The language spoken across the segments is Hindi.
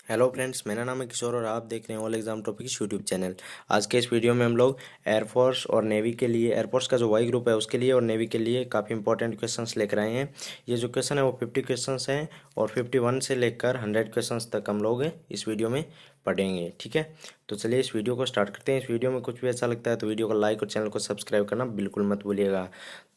हेलो फ्रेंड्स, मेरा नाम है किशोर और आप देख रहे हैं all exam topics YouTube channel. आज के इस वीडियो में हम लोग एयरफोर्स और नेवी के लिए, एयरफोर्स का जो वाई ग्रुप है उसके लिए और नेवी के लिए काफ़ी इंपॉर्टेंट क्वेश्चंस लेकर आए हैं। ये जो क्वेश्चन है वो 50 क्वेश्चंस हैं और 51 से लेकर 100 क्वेश्चंस तक हम लोग इस वीडियो में पढ़ेंगे। ठीक है, तो चलिए इस वीडियो को स्टार्ट करते हैं। इस वीडियो में कुछ भी अच्छा लगता है तो वीडियो को लाइक और चैनल को सब्सक्राइब करना बिल्कुल मत भूलिएगा।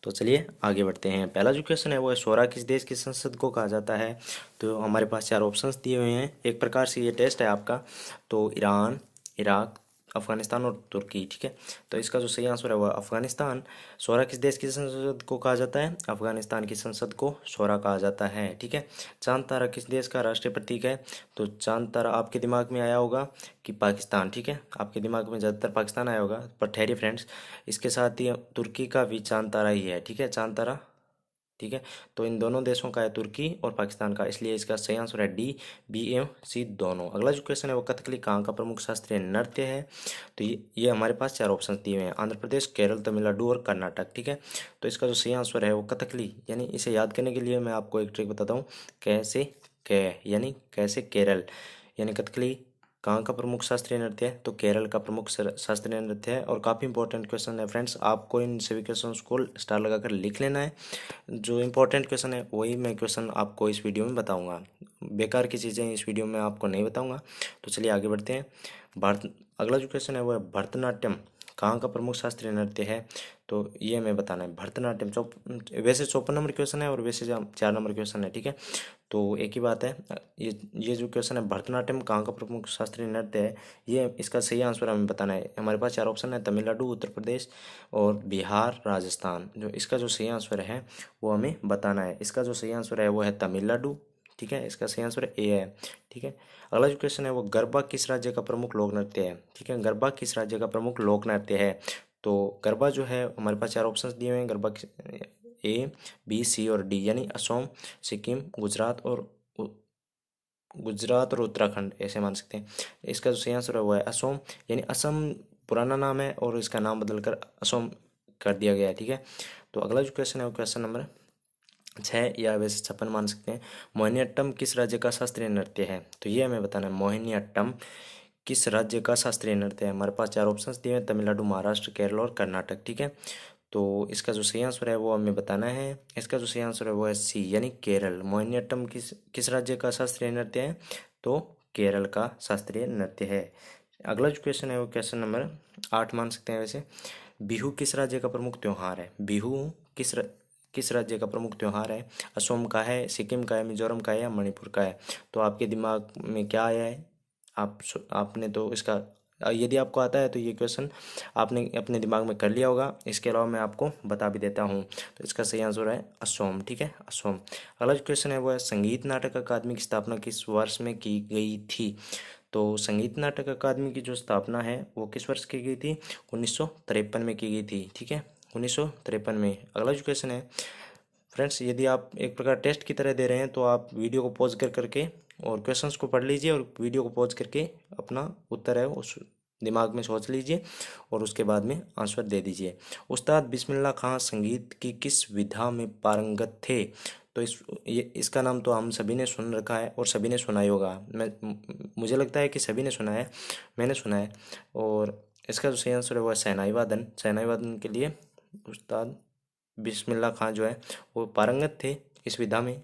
तो चलिए आगे बढ़ते हैं। पहला जो क्वेश्चन है वो है सोरा किस देश की संसद को कहा जाता है। तो हमारे पास चार ऑप्शंस दिए हुए हैं। एक प्रकार से ये टेस्ट है आपका। तो ईरान, इराक, अफगानिस्तान और तुर्की। ठीक है, तो इसका जो सही आंसर है वो अफगानिस्तान। सोरा किस देश की संसद को कहा जाता है? अफगानिस्तान की संसद को सोरा कहा जाता है। ठीक है, चांद तारा किस देश का राष्ट्रीय प्रतीक है? तो चांद तारा आपके दिमाग में आया होगा कि पाकिस्तान। ठीक है, आपके दिमाग में ज़्यादातर पाकिस्तान आया होगा, पर ठहरिए फ्रेंड्स, इसके साथ ही तुर्की का भी चांद तारा ही है। ठीक है, चांद तारा। ठीक है, तो इन दोनों देशों का है, तुर्की और पाकिस्तान का, इसलिए इसका सही आंसर है डी, बी एवं सी दोनों। अगला जो क्वेश्चन है वो कथकली कहाँ का प्रमुख शास्त्रीय नृत्य है? तो ये हमारे पास चार ऑप्शन दिए हुए हैं, आंध्र प्रदेश, केरल, तमिलनाडु और कर्नाटक। ठीक है, तो इसका जो सही आंसर है वो कथकली, यानी इसे याद करने के लिए मैं आपको एक ट्रिक बताता हूँ। कैसे कै यानी कैसे केरल, यानी कथकली कहाँ का प्रमुख शास्त्रीय नृत्य है? तो केरल का प्रमुख शास्त्रीय नृत्य है। और काफ़ी इंपॉर्टेंट क्वेश्चन है फ्रेंड्स, आपको इन सभी क्वेश्चंस को स्टार लगाकर लिख लेना है। जो इम्पोर्टेंट क्वेश्चन है वही मैं क्वेश्चन आपको इस वीडियो में बताऊंगा, बेकार की चीज़ें इस वीडियो में आपको नहीं बताऊंगा। तो चलिए आगे बढ़ते हैं। भारत अगला जो क्वेश्चन है वो है भरतनाट्यम कहाँ का प्रमुख शास्त्रीय नृत्य है? तो ये हमें बताना है। भरतनाट्यम वैसे 54 नंबर क्वेश्चन है और वैसे 4 नंबर क्वेश्चन है। ठीक है, तो एक ही बात है। ये जो क्वेश्चन है भरतनाट्यम कहाँ का प्रमुख शास्त्रीय नृत्य है, ये इसका सही आंसर हमें बताना है। हमारे पास चार ऑप्शन है, तमिलनाडु, उत्तर प्रदेश और बिहार, राजस्थान। जो इसका जो सही आंसर है वो हमें बताना है। इसका जो सही आंसर है वो है तमिलनाडु। ठीक है, इसका सही आंसर ए है। ठीक है, अगला जो क्वेश्चन है वो गरबा किस राज्य का प्रमुख लोक नृत्य है? ठीक है, गरबा किस राज्य का प्रमुख लोक नृत्य है? तो गरबा जो है हमारे पास चार ऑप्शंस दिए हुए हैं। गरबा ए, बी, सी और डी, यानी असम, सिक्किम, गुजरात और उत्तराखंड, ऐसे मान सकते हैं। इसका जो सही आंसर है वो है असम, यानी असम पुराना नाम है और इसका नाम बदलकर असम कर दिया गया है। ठीक है, तो अगला जो क्वेश्चन है वो क्वेश्चन नंबर 6 या वैसे 56 मान सकते हैं। मोहिनीअट्टम किस राज्य का शास्त्रीय नृत्य है? तो ये हमें बताना है, मोहिनीअट्टम किस राज्य का शास्त्रीय नृत्य है? हमारे पास चार ऑप्शंस दिए हैं, तमिलनाडु, महाराष्ट्र, केरल और कर्नाटक। ठीक है, तो इसका जो सही आंसर है वो हमें बताना है। इसका जो सही आंसर है वो है सी, यानी केरल। मोहिनीअट्टम किस किस राज्य का शास्त्रीय नृत्य है? तो केरल का शास्त्रीय नृत्य है। अगला जो क्वेश्चन है वो क्वेश्चन नंबर 8 मान सकते हैं वैसे। बिहू किस राज्य का प्रमुख त्योहार है? बिहू किस किस राज्य का प्रमुख त्योहार है? असम का है, सिक्किम का है, मिजोरम का है या मणिपुर का है? तो आपके दिमाग में क्या आया है? आपने तो इसका यदि आपको आता है तो ये क्वेश्चन आपने अपने दिमाग में कर लिया होगा। इसके अलावा मैं आपको बता भी देता हूँ। तो इसका सही आंसर है असम। ठीक है, असम। अगला जो क्वेश्चन है वो है संगीत नाटक अकादमी की स्थापना किस वर्ष में की गई थी? तो संगीत नाटक अकादमी की जो स्थापना है वो किस वर्ष की गई थी? 1953 में की गई थी। ठीक है, 1953 में। अगला जो क्वेश्चन है फ्रेंड्स, यदि आप एक प्रकार टेस्ट की तरह दे रहे हैं तो आप वीडियो को पॉज कर करके और क्वेश्चंस को पढ़ लीजिए और वीडियो को पॉज करके अपना उत्तर है उस दिमाग में सोच लीजिए और उसके बाद में आंसर दे दीजिए। उस्ताद बिस्मिल्लाह खां संगीत की किस विधा में पारंगत थे? तो इसका नाम तो हम सभी ने सुन रखा है और सभी ने सुना ही होगा। मुझे लगता है कि सभी ने सुना है, मैंने सुना है। और इसका जो सही आंसर है वो है शहनाई वादन। शहनाई वादन के लिए उस्ताद बिस्मिल्लाह खां जो है वो पारंगत थे इस विधा में।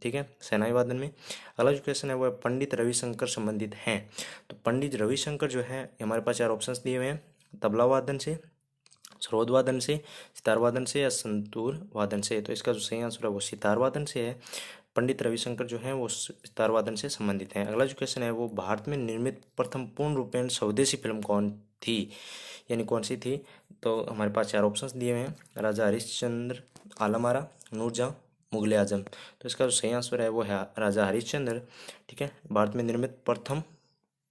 ठीक है, शहनाई वादन में। अगला जो क्वेश्चन है वो है पंडित रविशंकर संबंधित हैं। तो पंडित रविशंकर जो है हमारे पास चार ऑप्शंस दिए हुए हैं, तबला वादन से, सरोद वादन से, सितार वादन से या संतूर वादन से। तो इसका जो सही आंसर है वो सितार वादन से है। पंडित रविशंकर जो है वो सितार वादन से संबंधित हैं। अगला जो क्वेश्चन है वो भारत में निर्मित प्रथम पूर्ण रूपेण स्वदेशी फिल्म कौन थी, यानी कौन सी थी? तो हमारे पास चार ऑप्शंस दिए हुए हैं, राजा हरिश्चंद्र, आलम आरा, नूरजहां, मुगले आजम। तो इसका जो सही आंसर है वो है राजा हरिश्चंद्र। ठीक है, भारत में निर्मित प्रथम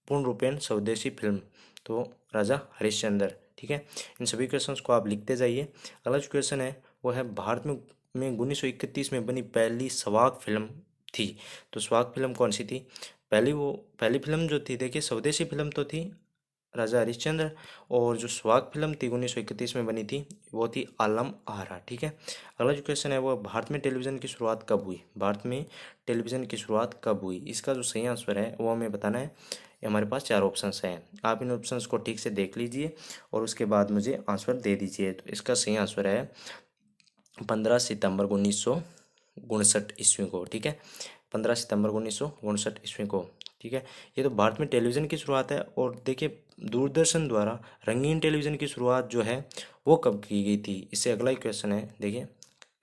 पूर्ण रूपेण स्वदेशी फिल्म, तो राजा हरिश्चंद्र। ठीक है, इन सभी क्वेश्चंस को आप लिखते जाइए। अगला जो क्वेश्चन है वो है भारत में 1931 में बनी पहली स्वाक फिल्म थी। तो स्वाक फिल्म कौन सी थी? पहली फिल्म जो थी, देखिए स्वदेशी फिल्म तो थी राजा हरिश्चंद्र। और जो स्वाग फिल्म थी 1931 में बनी थी वो थी आलम आरा। ठीक है, अगला जो क्वेश्चन है वो भारत में टेलीविज़न की शुरुआत कब हुई। भारत में टेलीविज़न की शुरुआत कब हुई, इसका जो सही आंसर है वो हमें बताना है। हमारे पास 4 ऑप्शंस हैं, आप इन ऑप्शंस को ठीक से देख लीजिए और उसके बाद मुझे आंसर दे दीजिए। तो इसका सही आंसर है 15 सितंबर 1959 ईस्वी को। ठीक है, 15 सितंबर 1959 ईस्वी को। ठीक है, ये तो भारत में टेलीविज़न की शुरुआत है। और देखिए, दूरदर्शन द्वारा रंगीन टेलीविज़न की शुरुआत जो है वो कब की गई थी, इससे अगला ही क्वेश्चन है। देखिए,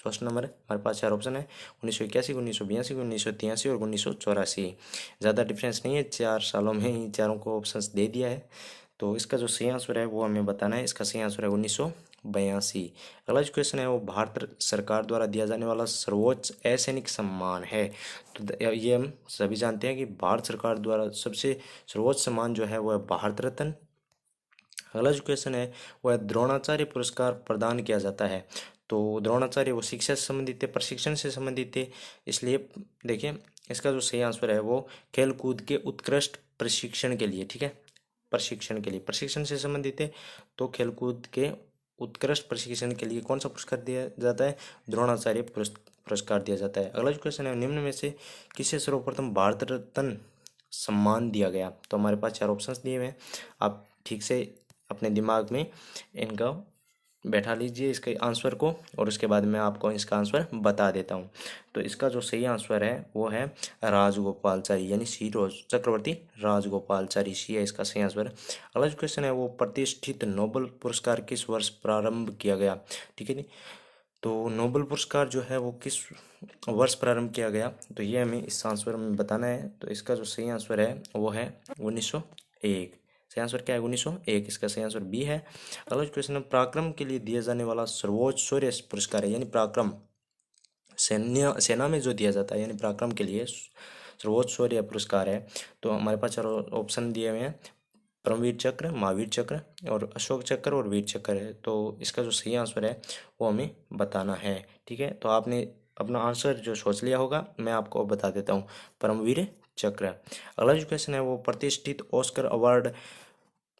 फर्स्ट नंबर है हमारे पास 4 ऑप्शन है, 1981, 1982, 1983 और 1984। ज़्यादा डिफरेंस नहीं है, 4 सालों में ही चारों को ऑप्शंस दे दिया है। तो इसका जो सही आंसर है वो हमें बताना है। इसका सही आंसर है 1982। अगला जो क्वेश्चन है वो भारत सरकार द्वारा दिया जाने वाला सर्वोच्च असैनिक सम्मान है। तो ये हम सभी जानते हैं कि भारत सरकार द्वारा सबसे सर्वोच्च सम्मान जो है वो है भारत रत्न। अगला जो क्वेश्चन है वह द्रोणाचार्य पुरस्कार प्रदान किया जाता है। तो द्रोणाचार्य वो शिक्षा से संबंधित थे, प्रशिक्षण से संबंधित थे, इसलिए देखिए इसका जो सही आंसर है वो खेल कूद के उत्कृष्ट प्रशिक्षण के लिए। ठीक है, प्रशिक्षण के लिए, प्रशिक्षण से संबंधित है तो खेल कूद के उत्कृष्ट प्रशिक्षण के लिए कौन सा पुरस्कार दिया जाता है, द्रोणाचार्य पुरस्कार दिया जाता है। अगला जो क्वेश्चन है निम्न में से किसे सर्वप्रथम भारत रत्न सम्मान दिया गया। तो हमारे पास 4 ऑप्शंस दिए हुए हैं, आप ठीक से अपने दिमाग में इनका बैठा लीजिए इसके आंसर को, और उसके बाद मैं आपको इसका आंसर बता देता हूँ। तो इसका जो सही आंसर है वो है राजगोपालचारी, यानी सी रोज चक्रवर्ती राजगोपालचारी, सी है इसका सही आंसर। अगला जो क्वेश्चन है वो प्रतिष्ठित नोबेल पुरस्कार किस वर्ष प्रारंभ किया गया। ठीक है जी, तो नोबेल पुरस्कार जो है वो किस वर्ष प्रारंभ किया गया, तो ये हमें इस आंसर में बताना है। तो इसका जो सही आंसर है वो है 1901। सही आंसर क्या है, 1901, इसका सही आंसर बी है। अगला क्वेश्चन है पराक्रम के लिए दिया जाने वाला सर्वोच्च शौर्य पुरस्कार है, यानी पराक्रम सेना में जो दिया जाता है, यानी पराक्रम के लिए सर्वोच्च शौर्य पुरस्कार है। तो हमारे पास 4 ऑप्शन दिए हुए हैं, परमवीर चक्र, महावीर चक्र और अशोक चक्र और वीर चक्र है। तो इसका जो सही आंसर है वो हमें बताना है। ठीक है, तो आपने अपना आंसर जो सोच लिया होगा, मैं आपको बता देता हूँ, परमवीर चक्र। अगला जो क्वेश्चन है वो प्रतिष्ठित ऑस्कर अवार्ड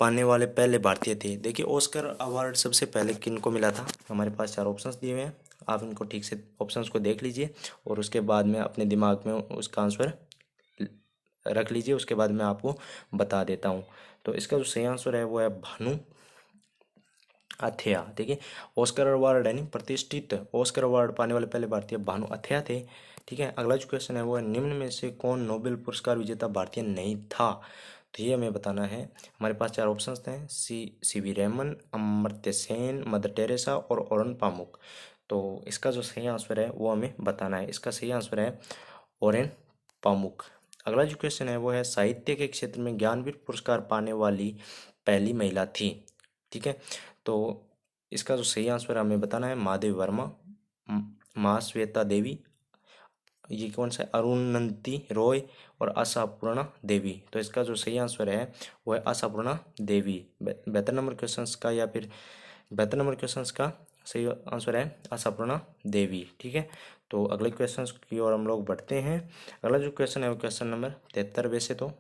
पाने वाले पहले भारतीय थे। देखिए, ऑस्कर अवार्ड सबसे पहले किन को मिला था, हमारे पास 4 ऑप्शंस दिए हुए हैं, आप इनको ठीक से ऑप्शंस को देख लीजिए और उसके बाद में अपने दिमाग में उसका आंसर रख लीजिए, उसके बाद मैं आपको बता देता हूँ। तो इसका जो सही आंसर है वो है भानु अथैया। देखिए, ऑस्कर अवार्ड यानी प्रतिष्ठित ऑस्कर अवार्ड पाने वाले पहले भारतीय भानु अथैया थे। ठीक है, अगला जो क्वेश्चन है वो है निम्न में से कौन नोबेल पुरस्कार विजेता भारतीय नहीं था। तो ये हमें बताना है। हमारे पास 4 ऑप्शंस हैं, C V Raman, Amartya Sen, Mother Teresa और ओरन पामुक। तो इसका जो सही आंसर है वो हमें बताना है। इसका सही आंसर है ओरेन पामुक। अगला जो क्वेश्चन है वो है साहित्य के क्षेत्र में ज्ञानपीठ पुरस्कार पाने वाली पहली महिला थी। ठीक है, तो इसका जो सही आंसर हमें बताना है महादेवी वर्मा, महाश्वेता देवी, ये कौन सा है, अरुणंती रॉय और आशापूर्णा देवी। तो इसका जो सही आंसर है वो है आशापूर्णा देवी। 72 नंबर क्वेश्चंस का या फिर 72 नंबर क्वेश्चंस का सही आंसर है आशापूर्णा देवी। ठीक है, तो अगले क्वेश्चन की ओर हम लोग बढ़ते हैं। अगला जो क्वेश्चन है वो क्वेश्चन नंबर 73। वैसे तो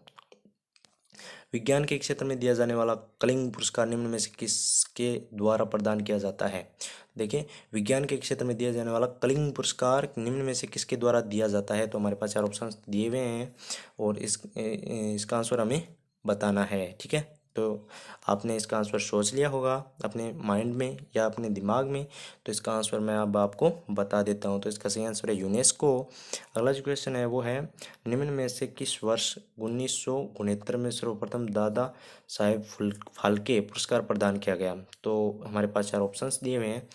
विज्ञान के क्षेत्र में दिया जाने वाला कलिंग पुरस्कार निम्न में से किसके द्वारा प्रदान किया जाता है। देखिए, विज्ञान के क्षेत्र में दिया जाने वाला कलिंग पुरस्कार निम्न में से किसके द्वारा दिया जाता है। तो हमारे पास 4 ऑप्शन दिए हुए हैं और इसका आंसर हमें बताना है। ठीक है, तो आपने इसका आंसर सोच लिया होगा अपने माइंड में या अपने दिमाग में। तो इसका आंसर मैं अब आपको बता देता हूँ। तो इसका सही आंसर है यूनेस्को। अगला जो क्वेश्चन है वो है निम्न में से किस वर्ष 1969 में सर्वप्रथम दादा साहेब फाल्के पुरस्कार प्रदान किया गया। तो हमारे पास 4 ऑप्शंस दिए हुए हैं,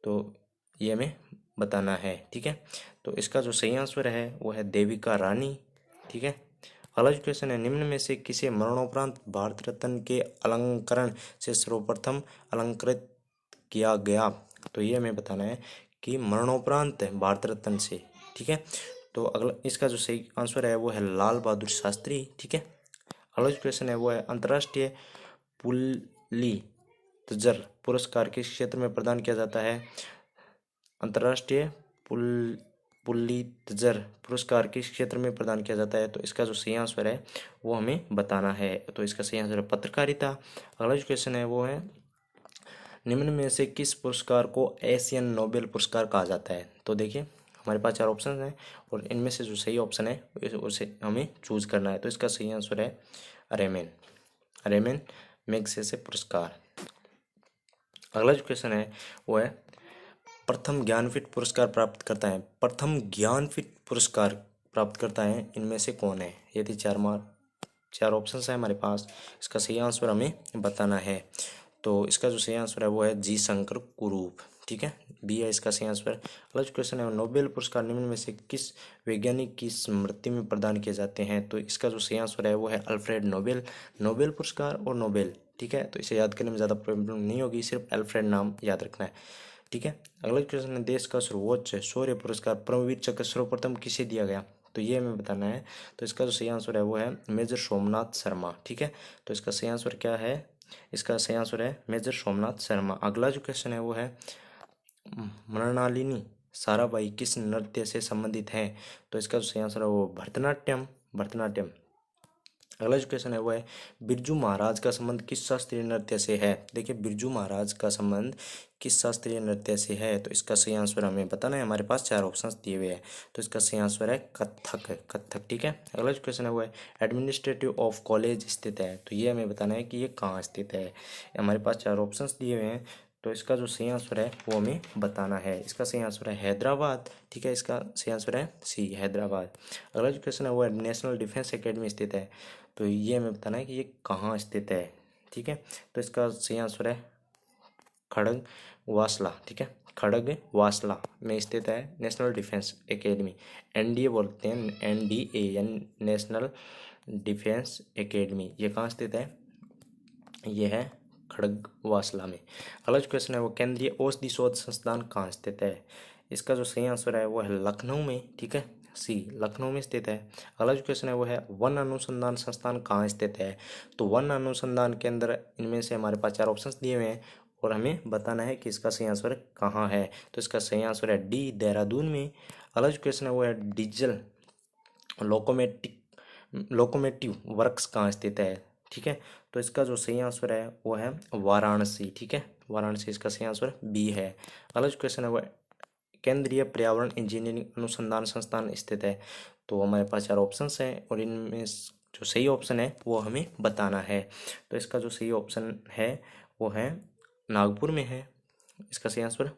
तो ये हमें बताना है। ठीक है, तो इसका जो सही आंसर है वो है देविका रानी। ठीक है, अगला जो क्वेश्चन है निम्न में से किसे मरणोपरांत भारत रत्न के अलंकरण से सर्वप्रथम अलंकृत किया गया। तो ये हमें बताना है कि मरणोपरांत भारत रत्न से। ठीक है, तो अगला इसका जो सही आंसर है वो है लाल बहादुर शास्त्री। ठीक है, अगला जो क्वेश्चन है वो है अंतर्राष्ट्रीय पुलित्जर पुरस्कार किस क्षेत्र में प्रदान किया जाता है। अंतर्राष्ट्रीय पुलित्जर पुरस्कार किस क्षेत्र में प्रदान किया जाता है? तो इसका जो सही आंसर है वो हमें बताना है। तो इसका सही आंसर है पत्रकारिता। अगला जो क्वेश्चन है वो है निम्न में से किस पुरस्कार को एशियन नोबेल पुरस्कार कहा जाता है? तो देखिए हमारे पास 4 ऑप्शन हैं और इनमें से जो सही ऑप्शन है उसे हमें चूज करना है। तो इसका सही आंसर है रेमेन मैगसेसे पुरस्कार। अगला जो क्वेश्चन है वो है प्रथम ज्ञानपीठ पुरस्कार प्राप्त करता है। प्रथम ज्ञानपीठ पुरस्कार प्राप्त करता है इनमें से कौन है? ये थी 4 ऑप्शन है हमारे पास। इसका सही आंसर हमें बताना है। तो इसका जो सही आंसर है वो है जी शंकर कुरूप। ठीक है, बी है इसका सही आंसर। अगला जो क्वेश्चन है नोबेल पुरस्कार निम्न में से किस वैज्ञानिक की स्मृति में प्रदान किए जाते हैं? तो इसका जो सही आंसर है वो है अल्फ्रेड नोबेल। नोबेल पुरस्कार और नोबेल, ठीक है, तो इसे याद करने में ज़्यादा प्रॉब्लम नहीं होगी, सिर्फ अल्फ्रेड नाम याद रखना है। ठीक है, अगला क्वेश्चन है देश का सर्वोच्च शौर्य पुरस्कार परमवीर चक्र सर्वप्रथम किसे दिया गया? तो ये हमें बताना है। तो इसका जो सही आंसर है वो है मेजर सोमनाथ शर्मा। ठीक है, तो इसका सही आंसर क्या है? इसका सही आंसर है मेजर सोमनाथ शर्मा। अगला जो क्वेश्चन है वो है मृणालिनी साराभाई किस नृत्य से संबंधित है? तो इसका जो सही आंसर है वो भरतनाट्यम। अगला जो क्वेश्चन है वो है बिरजू महाराज का संबंध किस शास्त्रीय नृत्य से है? देखिए बिरजू महाराज का संबंध किस शास्त्रीय नृत्य से है? तो इसका सही आंसर हमें बताना है। हमारे पास 4 ऑप्शंस दिए हुए हैं। तो इसका सही आंसर है कथक। ठीक है, अगला जो क्वेश्चन है वो है एडमिनिस्ट्रेटिव ऑफ कॉलेज स्थित है। तो ये हमें बताना है कि ये कहाँ स्थित है। हमारे पास 4 ऑप्शंस दिए हुए हैं। तो इसका जो सही आंसर है वो हमें बताना है। इसका सही आंसर है हैदराबाद। ठीक है, इसका सही आंसर है सी हैदराबाद। अगला जो क्वेश्चन है वो है नेशनल डिफेंस एकेडमी स्थित है। तो ये हमें बताना है कि ये कहाँ स्थित है। ठीक है, तो इसका सही आंसर है खड़गवासला। ठीक है, खड़गवासला में स्थित है नेशनल डिफेंस एकेडमी। एनडीए बोलते हैं, एनडीए यानी नेशनल डिफेंस एकेडमी। ये कहाँ स्थित है? ये है खड़गवासला में। अगला जो क्वेश्चन है वो केंद्रीय औषधि शोध संस्थान कहाँ स्थित है? इसका जो सही आंसर है वो है लखनऊ में। ठीक है, सी लखनऊ में स्थित है। अगला जो क्वेश्चन है वो है वन अनुसंधान संस्थान कहाँ स्थित है? तो वन अनुसंधान केंद्र, इनमें से हमारे पास 4 ऑप्शंस दिए हुए हैं और हमें बताना है कि इसका सही आंसर कहाँ है। तो इसका सही आंसर है डी देहरादून में। अगला जो क्वेश्चन है वो है डीजल लोकोमेटिव वर्क्स कहाँ स्थित है? ठीक है, तो इसका जो सही आंसर है वो है वाराणसी। ठीक है, वाराणसी इसका सही आंसर बी है। अगला जो क्वेश्चन है वो केंद्रीय पर्यावरण इंजीनियरिंग अनुसंधान संस्थान स्थित है। तो हमारे पास 4 ऑप्शंस हैं और इनमें जो सही ऑप्शन है वो हमें बताना है। तो इसका जो सही ऑप्शन है वो है नागपुर में है। इसका सही आंसर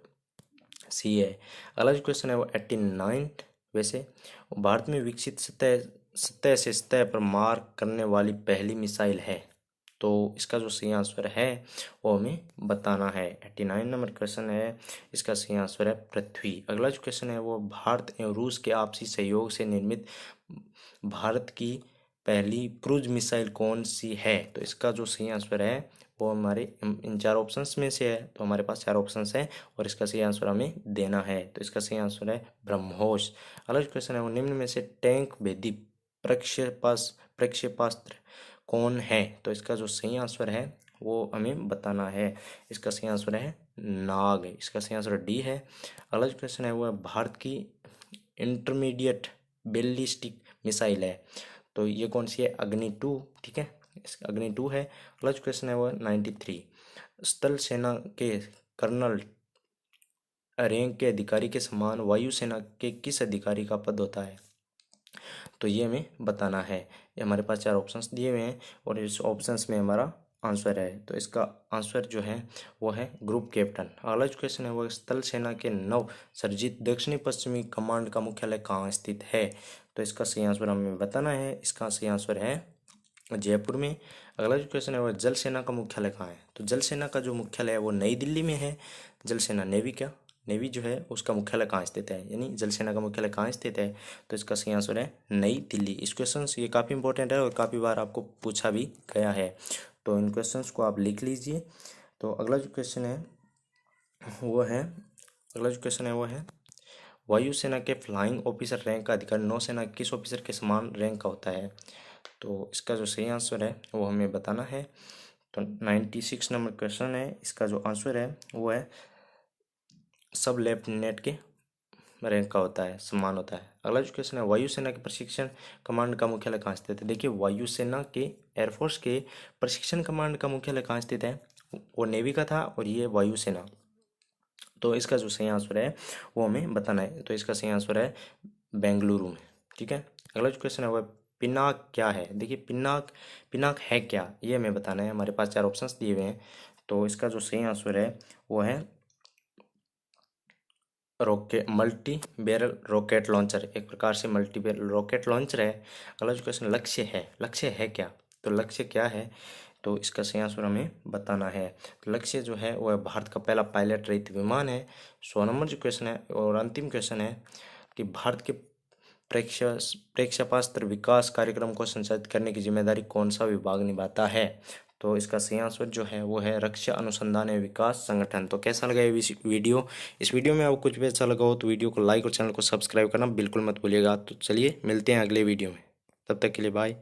सी है। अगला जो क्वेश्चन है वो 89 वैसे भारत में विकसित सतह से सतह पर मार करने वाली पहली मिसाइल है। तो इसका जो सही आंसर है वो हमें बताना है। 89 नंबर क्वेश्चन है, इसका सही आंसर है पृथ्वी। अगला जो क्वेश्चन है वो भारत एवं रूस के आपसी सहयोग से निर्मित भारत की पहली क्रूज मिसाइल कौन सी है? तो इसका जो सही आंसर है वो हमारे इन 4 ऑप्शंस में से है। तो हमारे पास 4 ऑप्शंस हैं और इसका सही आंसर हमें देना है। तो इसका सही आंसर है ब्रह्मोस। अगला जो क्वेश्चन है वो निम्न में से टैंक भेदी प्रक्षेपास्त्र कौन है? तो इसका जो सही आंसर है वो हमें बताना है। इसका सही आंसर है नाग। इसका सही आंसर डी है। अगला जो क्वेश्चन है वो है भारत की इंटरमीडिएट बैलिस्टिक मिसाइल है। तो ये कौन सी है? अग्नि 2। ठीक है, इसका अग्नि 2 है। अगला जो क्वेश्चन है वो 93 स्थल सेना के कर्नल रैंक के अधिकारी के समान वायुसेना के किस अधिकारी का पद होता है? तो ये हमें बताना है। ये हमारे पास 4 ऑप्शंस दिए हुए हैं और इस ऑप्शंस में हमारा आंसर है। तो इसका आंसर जो है वो है ग्रुप कैप्टन। अगला जो क्वेश्चन है वो स्थल सेना के नव सर्जित दक्षिणी पश्चिमी कमांड का मुख्यालय कहाँ स्थित है? तो इसका सही आंसर हमें बताना है। इसका सही आंसर है जयपुर में। अगला जो क्वेश्चन है वो जल सेना का मुख्यालय कहाँ है? तो जल सेना का जो मुख्यालय है वो नई दिल्ली में है। जल सेना नेवी जो है उसका मुख्यालय कहाँ स्थित है, यानी जल सेना का मुख्यालय कहाँ स्थित है? तो इसका सही आंसर है नई दिल्ली। इस क्वेश्चन ये काफ़ी इंपॉर्टेंट है और काफ़ी बार आपको पूछा भी गया है। तो इन क्वेश्चंस को आप लिख लीजिए। तो अगला जो क्वेश्चन है वो है वायुसेना के फ्लाइंग ऑफिसर रैंक का अधिकारी नौसेना के किस ऑफिसर के समान रैंक का होता है? तो इसका जो सही आंसर है वो हमें बताना है। तो 96 नंबर क्वेश्चन है, इसका जो आंसर है वो है सब लेफ्टिनेंट के रैंक का होता है, सम्मान होता है। अगला जो क्वेश्चन है, वायुसेना के प्रशिक्षण कमांड का मुख्यालय कहाँ स्थित है? देखिए वायुसेना के, एयरफोर्स के प्रशिक्षण कमांड का मुख्यालय कहाँ स्थित है? वो नेवी का था और ये वायुसेना। तो इसका जो सही आंसर है वो हमें बताना है। तो इसका सही आंसर है बेंगलुरु में। ठीक है। अगला जो क्वेश्चन है वो पिनाक क्या है? देखिए पिनाक, पिनाक है क्या, ये हमें बताना है। हमारे पास 4 ऑप्शंस दिए हुए हैं। तो इसका जो सही आंसर है वो है rocket, multi barrel rocket launcher. एक प्रकार से मल्टी बैरल रॉकेट लॉन्चर है। अगला जो क्वेश्चन, लक्ष्य है, लक्ष्य है क्या? तो लक्ष्य क्या है? तो इसका सही आंसर हमें बताना है। तो लक्ष्य जो है वह भारत का पहला पायलट रहित विमान है। 100 नंबर जो क्वेश्चन है और अंतिम क्वेश्चन है कि भारत के प्रेक्षापास्त्र विकास कार्यक्रम को संचालित करने की जिम्मेदारी कौन सा विभाग निभाता है? तो इसका सही आंसर जो है वो है रक्षा अनुसंधान एवं विकास संगठन। तो कैसा लगा ये वीडियो? इस वीडियो में आपको कुछ भी अच्छा लगा हो तो वीडियो को लाइक और चैनल को सब्सक्राइब करना बिल्कुल मत भूलिएगा। तो चलिए मिलते हैं अगले वीडियो में, तब तक के लिए बाय।